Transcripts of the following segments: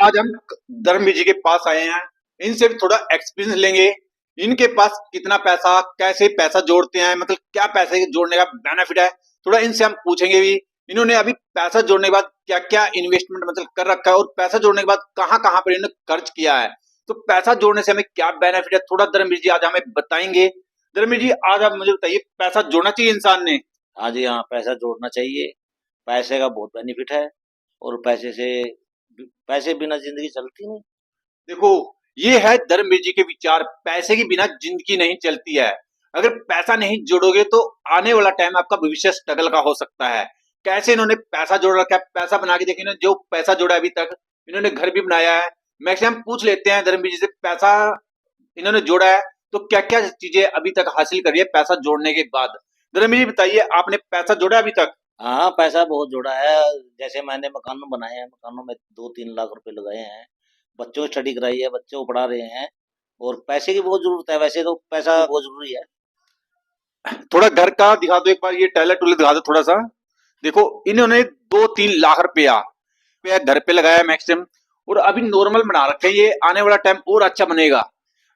आज हम धर्मवीर जी के पास आए हैं। इनसे भी थोड़ा एक्सपीरियंस लेंगे। इनके पास कितना पैसा, कैसे पैसा जोड़ते हैं, मतलब क्या पैसे जोड़ने का बेनिफिट है, थोड़ा इनसे हम पूछेंगे भी। इन्होंने अभी पैसा जोड़ने के बाद क्या क्या इन्वेस्टमेंट मतलब कर रखा है और पैसा जोड़ने के बाद कहाँ कहाँ पर इन्होंने खर्च किया है, तो पैसा जोड़ने से हमें क्या बेनिफिट है, थोड़ा धर्मवीर जी आज हमें बताएंगे। धर्मवीर जी आज आप मुझे बताइए, पैसा जोड़ना चाहिए इंसान ने? हाँ जी, हाँ, पैसा जोड़ना चाहिए। पैसे का बहुत बेनिफिट है और पैसे बिना जिंदगी चलती नहीं। देखो, ये है धर्मवीर जी के विचार। पैसे के बिना जिंदगी नहीं चलती है। अगर पैसा नहीं जोड़ोगे तो आने वाला टाइम आपका भविष्य स्ट्रगल का हो सकता है। कैसे इन्होंने पैसा जोड़ रखा है, पैसा बना के देखिए ना, जो पैसा जोड़ा है अभी तक, इन्होंने घर भी बनाया है। मैक्सिमम पूछ लेते हैं धर्मवीर जी से, पैसा इन्होंने जोड़ा है तो क्या क्या चीजें अभी तक हासिल करी है पैसा जोड़ने के बाद। धर्मवीर जी बताइए, आपने पैसा जोड़ा अभी तक? हाँ, पैसा बहुत जोड़ा है। जैसे मैंने मकान बनाए हैं, मकानों में 2-3 लाख रुपए लगाए हैं। बच्चों की स्टडी कराई है, बच्चों को पढ़ा रहे हैं और पैसे की बहुत जरूरत है। वैसे तो पैसा बहुत जरूरी है। थोड़ा घर का दिखा दो एक बार, ये टैलेंट टूलेट दिखा दो थोड़ा सा। देखो, इन्होंने 2-3 लाख रुपया घर पे लगाया मैक्सिमम, और अभी नॉर्मल बना रखे हैं। ये आने वाला टाइम और अच्छा बनेगा,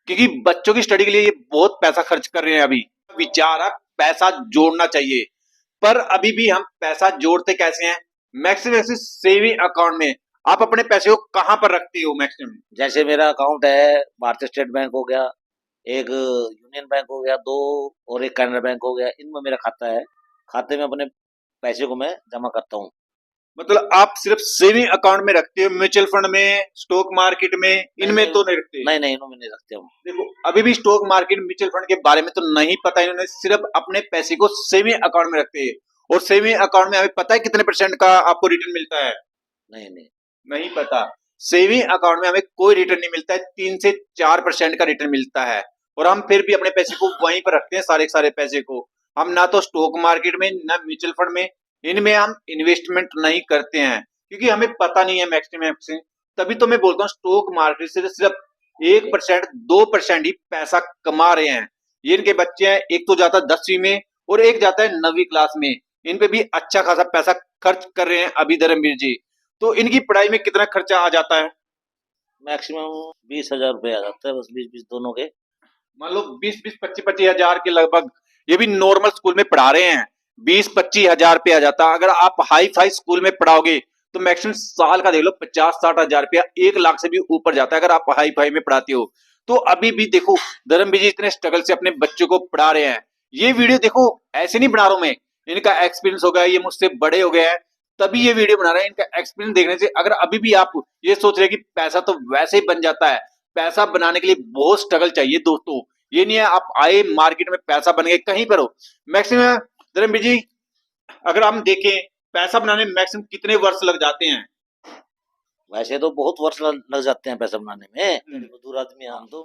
क्योंकि बच्चों की स्टडी के लिए ये बहुत पैसा खर्च कर रहे हैं अभी। विचार है पैसा जोड़ना चाहिए, पर अभी भी हम पैसा जोड़ते कैसे हैं? मैक्सिमम सेविंग अकाउंट में। आप अपने पैसे को कहां पर रखती हो मैक्सिमम? जैसे मेरा अकाउंट है, भारतीय स्टेट बैंक हो गया, एक यूनियन बैंक हो गया, दो, और एक कैनरा बैंक हो गया। इनमें मेरा खाता है। खाते में अपने पैसे को मैं जमा करता हूँ। मतलब आप सिर्फ सेविंग अकाउंट में रखते हो, म्यूचुअल फंड में, स्टॉक मार्केट में, इनमें तो नहीं रखते? नहीं नहीं, इनमें नहीं रखते हम। देखो, अभी भी स्टॉक मार्केट, म्यूचुअल फंड के बारे में तो नहीं पता। इन्होंने सिर्फ अपने पैसे को सेविंग अकाउंट में रखते हैं, और सेविंग अकाउंट में हमें पता है कितने परसेंट का आपको रिटर्न मिलता है? नहीं नहीं। नहीं पता। सेविंग अकाउंट में हमें कोई रिटर्न नहीं मिलता है, 3 से 4% का रिटर्न मिलता है। और हम फिर भी अपने पैसे को वहीं पर रखते हैं, सारे के सारे पैसे को। हम ना तो स्टॉक मार्केट में, ना म्यूचुअल फंड में, इनमें हम इन्वेस्टमेंट नहीं करते हैं, क्योंकि हमें पता नहीं है मैक्सिमम से। तभी तो मैं बोलता हूँ, स्टॉक मार्केट से सिर्फ 1%, 2% ही पैसा कमा रहे हैं। ये इनके बच्चे हैं, एक तो जाता है 10वीं में और एक जाता है 9वीं क्लास में। इन पे भी अच्छा खासा पैसा खर्च कर रहे हैं अभी धर्मवीर जी। तो इनकी पढ़ाई में कितना खर्चा आ जाता है? मैक्सिमम 20,000 रुपये आ जाता है, बस 20-20 दोनों के। मान लो 20-20, 25-25 हजार के लगभग। ये भी नॉर्मल स्कूल में पढ़ा रहे हैं, 20-25 हजार रुपया आ जाता है। अगर आप हाई फाई स्कूल में पढ़ाओगे तो मैक्सिमम साल का देख लो 50-60 हजार रुपया, 1 लाख से भी ऊपर जाता है अगर आप हाई फाई में पढ़ाते हो। तो अभी भी देखो, धर्मवीर जी इतने स्ट्रगल से अपने बच्चों को पढ़ा रहे हैं। ये वीडियो देखो, ऐसे नहीं बना रहा हूं मैं, इनका एक्सपीरियंस हो गया, ये मुझसे बड़े हो गए हैं तभी ये वीडियो बना रहे हैं। इनका एक्सपीरियंस देखने से अगर अभी भी आप ये सोच रहे हैं कि पैसा तो वैसे ही बन जाता है, पैसा बनाने के लिए बहुत स्ट्रगल चाहिए दोस्तों। ये नहीं है आप आए मार्केट में पैसा बन गए कहीं पर हो। मैक्सिमम धर्मवीर जी, अगर हम देखें, पैसा बनाने में मैक्सिमम कितने वर्ष लग जाते हैं? वैसे तो बहुत वर्ष लग जाते हैं पैसा बनाने में। मजदूर आदमी हम तो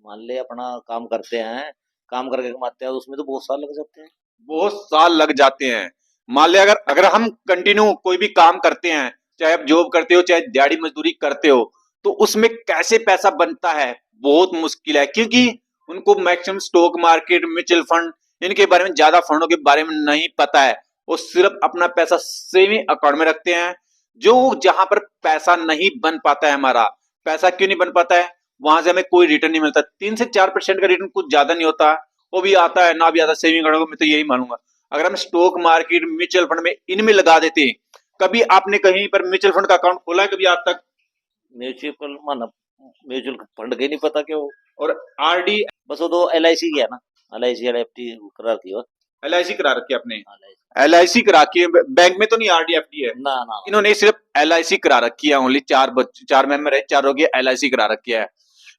मान ले अपना काम करते हैं, काम करके कमाते हैं, उसमें तो बहुत साल लग जाते हैं। बहुत साल लग जाते हैं। मान लिया, अगर अगर हम कंटिन्यू कोई भी काम करते हैं, चाहे आप जॉब करते हो चाहे दिहाड़ी मजदूरी करते हो, तो उसमें कैसे पैसा बनता है बहुत मुश्किल है, क्योंकि उनको maximum stock market, mutual fund, इनके बारे में, ज्यादा फंडों के बारे में नहीं पता है। वो सिर्फ अपना पैसा सेविंग अकाउंट में रखते हैं। जो जहां पर पैसा नहीं बन पाता है, हमारा पैसा क्यों नहीं बन पाता है, वहां से हमें कोई रिटर्न नहीं मिलता। 3 से 4% का रिटर्न कुछ ज्यादा नहीं होता, वो भी आता है ना भी आता, सेविंग अकाउंट में तो यही मानूंगा। अगर हम स्टॉक मार्केट, म्यूचुअल फंड में, इनमें लगा देते हैं। कभी आपने कहीं पर म्यूचुअल फंड का अकाउंट खोला है कभी आज तक? म्यूचुअल माना, म्यूचुअल फंड के नहीं पता क्यों। और आरडी, बस वो तो LIC की है ना, LIC FD करा रखी है। LIC करा रखी है आपने? LIC करा रखी है, बैंक में तो नहीं आरडी एफडी है? ना ना। इन्होंने सिर्फ LIC करा रखी है। ओनली 4 मेंबर है, चारों की LIC करा रखी है।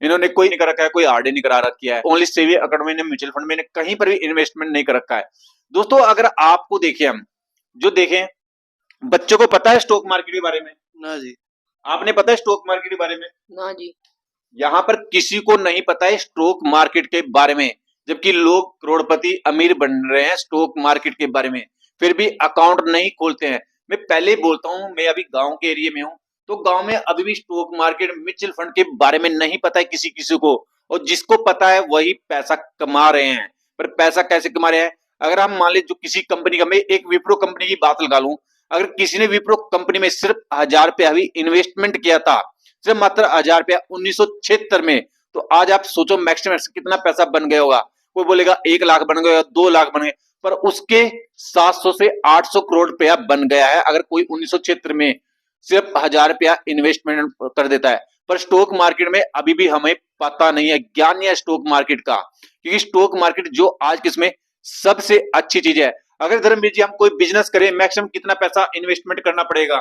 इन्होंने कोई नहीं कर रखा है, कोई आरडी नहीं करा रखी है। ओनली सेविंग अकाउंट में, म्यूचुअल फंड में कहीं पर भी इन्वेस्टमेंट नहीं कर रखा है। दोस्तों, अगर आपको देखें, हम जो देखें, बच्चों को पता है स्टॉक मार्केट के बारे में? ना जी। आपने पता है स्टॉक मार्केट के बारे में? ना जी। यहाँ पर किसी को नहीं पता है स्टॉक मार्केट के बारे में, जबकि लोग करोड़पति अमीर बन रहे हैं स्टॉक मार्केट के बारे में, फिर भी अकाउंट नहीं खोलते हैं। मैं पहले ही बोलता हूँ, मैं अभी गांव के एरिया में हूँ, तो गांव में अभी भी स्टॉक मार्केट, म्यूचुअल फंड के बारे में नहीं पता है किसी किसी को, और जिसको पता है वही पैसा कमा रहे हैं। पर पैसा कैसे कमा रहे हैं? अगर हम मान लीजिए, जो किसी कंपनी का, मैं एक विप्रो कंपनी की बात लगा लूं, अगर किसी ने विप्रो कंपनी में सिर्फ 1,000 रुपया भी इन्वेस्टमेंट किया था, सिर्फ मात्र 1000 रुपया 1976 में। तो आज आप सोचो मैक्सिमम कितना पैसा बन गया होगा। कोई बोलेगा 1 लाख बन गया, 2 लाख बन गए, पर उसके 700 से 800 करोड़ रुपया बन गया है अगर कोई 1976 में सिर्फ 1000 रुपया इन्वेस्टमेंट कर देता है। पर स्टॉक मार्केट में अभी भी हमें पता नहीं है, ज्ञान नहीं है स्टॉक मार्केट का, क्योंकि स्टॉक मार्केट जो आज किसमें सबसे अच्छी चीज है। अगर धर्मवीर जी हम कोई बिजनेस करें, मैक्सिमम कितना पैसा इन्वेस्टमेंट करना पड़ेगा?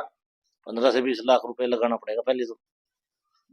15 से 20 लाख रुपए लगाना पड़ेगा पहले तो।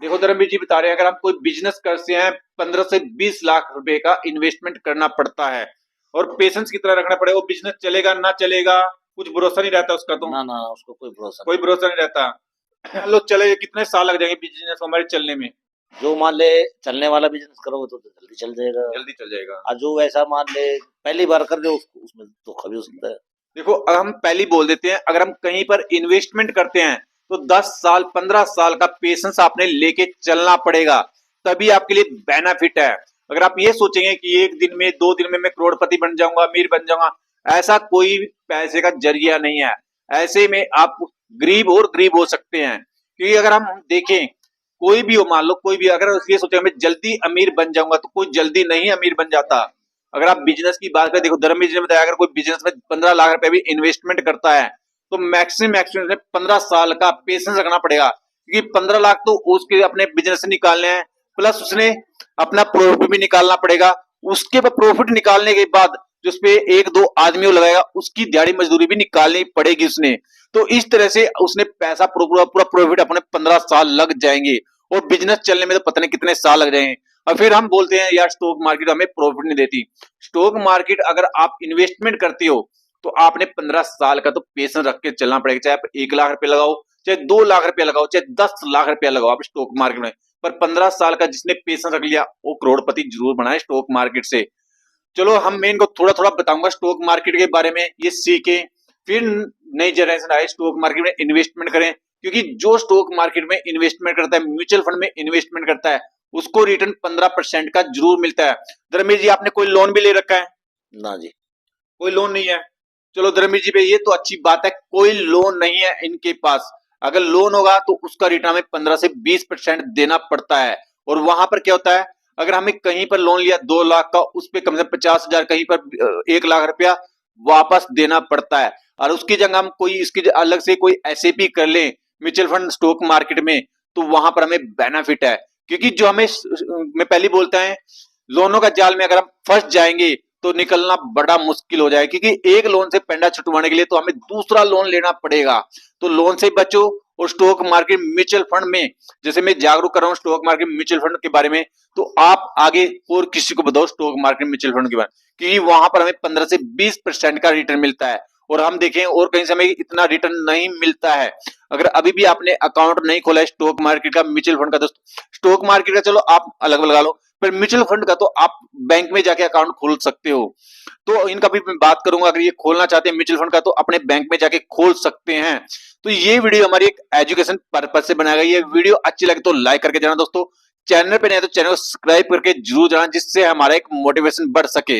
देखो धर्मवीर जी बता रहे हैं, अगर हम कोई बिजनेस करते हैं 15 से 20 लाख रुपए का इन्वेस्टमेंट करना पड़ता है। और पेशेंस कितना रखना पड़ेगा, वो बिजनेस चलेगा ना चलेगा कुछ भरोसा नहीं रहता उसका। तो ना ना उसको कोई भरोसा कोई भरोसा नहीं रहता। लो चले, कितने साल लग जाएंगे बिजनेस हमारे चलने में? नहीं। जो मान ले चलने वाला बिजनेस करोगे तो जल्दी चल जाएगा। जल्दी चल जाएगा। और जो ऐसा मान ले पहली बार कर दे उसमें धोखा भी हो सकता है। देखो हम पहले बोल देते हैं, अगर हम कहीं पर इन्वेस्टमेंट करते हैं तो 10 साल 15 साल का पेशेंस आपने लेके चलना पड़ेगा, तभी आपके लिए बेनिफिट है। अगर आप ये सोचेंगे कि 1 दिन में 2 दिन में मैं करोड़पति बन जाऊंगा, अमीर बन जाऊंगा, ऐसा कोई पैसे का जरिया नहीं है। ऐसे में आप गरीब और गरीब हो सकते हैं। क्योंकि अगर हम देखें, कोई भी हो, मान लो कोई भी, अगर ये सोचे मैं जल्दी अमीर बन जाऊंगा, तो कोई जल्दी नहीं अमीर बन जाता। अगर आप बिजनेस की बात करें, देखो धर्मवीर जी ने बताया, अगर कोई बिजनेस में 15 लाख रुपए भी इन्वेस्टमेंट करता है तो मैक्सिमम 15 साल का पेशेंस रखना पड़ेगा, क्योंकि 15 लाख तो उसके अपने बिजनेस से निकालने हैं, प्लस उसने अपना प्रॉफिट भी निकालना पड़ेगा। उसके प्रॉफिट निकालने के बाद जो उस पे 1-2 आदमियों लगाएगा, उसकी दिहाड़ी मजदूरी भी निकालनी पड़ेगी उसने। तो इस तरह से उसने पैसा पूरा प्रॉफिट अपने 15 साल लग जाएंगे, और बिजनेस चलने में तो पता नहीं कितने साल लग जाएंगे। और फिर हम बोलते हैं यार स्टॉक मार्केट हमें प्रॉफिट नहीं देती। स्टॉक मार्केट अगर आप इन्वेस्टमेंट करते हो तो आपने 15 साल का तो पेशेंस रख के चलना पड़ेगा। चाहे आप 1 लाख रुपए लगाओ, चाहे 2 लाख रुपया लगाओ, चाहे 10 लाख रुपया लगाओ आप स्टॉक मार्केट में, पर 15 साल का जिसने पेशेंस रख लिया वो करोड़पति जरूर बनाए स्टॉक मार्केट से। चलो हम मेन को थोड़ा थोड़ा बताऊंगा स्टॉक मार्केट के बारे में, ये सीखें, फिर नई जनरेशन आए स्टॉक मार्केट में इन्वेस्टमेंट करें। क्योंकि जो स्टॉक मार्केट में इन्वेस्टमेंट करता है, म्यूचुअल फंड में इन्वेस्टमेंट करता है, उसको रिटर्न 15% का जरूर मिलता है। धर्मेश जी आपने कोई लोन भी ले रखा है? ना जी, कोई लोन नहीं है। चलो धर्मेश जी पे ये तो अच्छी बात है, कोई लोन नहीं है इनके पास। अगर लोन होगा तो उसका रिटर्न हमें 15 से 20% देना पड़ता है। और वहां पर क्या होता है, अगर हमें कहीं पर लोन लिया 2 लाख का, उस पर कम से कम 50,000, कहीं पर 1 लाख रुपया वापस देना पड़ता है। और उसकी जगह हम कोई इसकी अलग से कोई एसआईपी कर लें म्यूचुअल फंड स्टॉक मार्केट में, तो वहां पर हमें बेनिफिट है। क्योंकि जो हमें, मैं पहले बोलता है, लोनों का जाल में अगर हम फंस जाएंगे तो निकलना बड़ा मुश्किल हो जाए, क्योंकि एक लोन से पेंडा छुटवाने के लिए तो हमें दूसरा लोन लेना पड़ेगा। तो लोन से बचो। और स्टॉक मार्केट म्यूचुअल फंड में, जैसे मैं जागरूक कर रहा हूँ स्टॉक मार्केट म्यूचुअल फंड के बारे में, तो आप आगे और किसी को बताओ स्टॉक मार्केट म्यूचुअल फंड के बारे में, क्योंकि वहां पर हमें 15 से 20% का रिटर्न मिलता है। और हम देखें और कहीं से हमें इतना रिटर्न नहीं मिलता है। अगर अभी भी आपने अकाउंट नहीं खोला है स्टॉक मार्केट का, म्यूचुअल फंड का, तो स्टॉक मार्केट का चलो आप अलग लगा लो, पर म्यूचुअल फंड का तो आप बैंक में जाके अकाउंट खोल सकते हो। तो इनका भी मैं बात करूंगा, अगर ये खोलना चाहते हैं म्यूचुअल फंड का तो अपने बैंक में जाके खोल सकते हैं। तो ये वीडियो हमारी एक एजुकेशन पर्पज से बनाया गया। ये वीडियो अच्छी लगे तो लाइक करके जाना दोस्तों, चैनल पे नहीं तो चैनल को सब्सक्राइब करके जरूर जाना, जिससे हमारा एक मोटिवेशन बढ़ सके।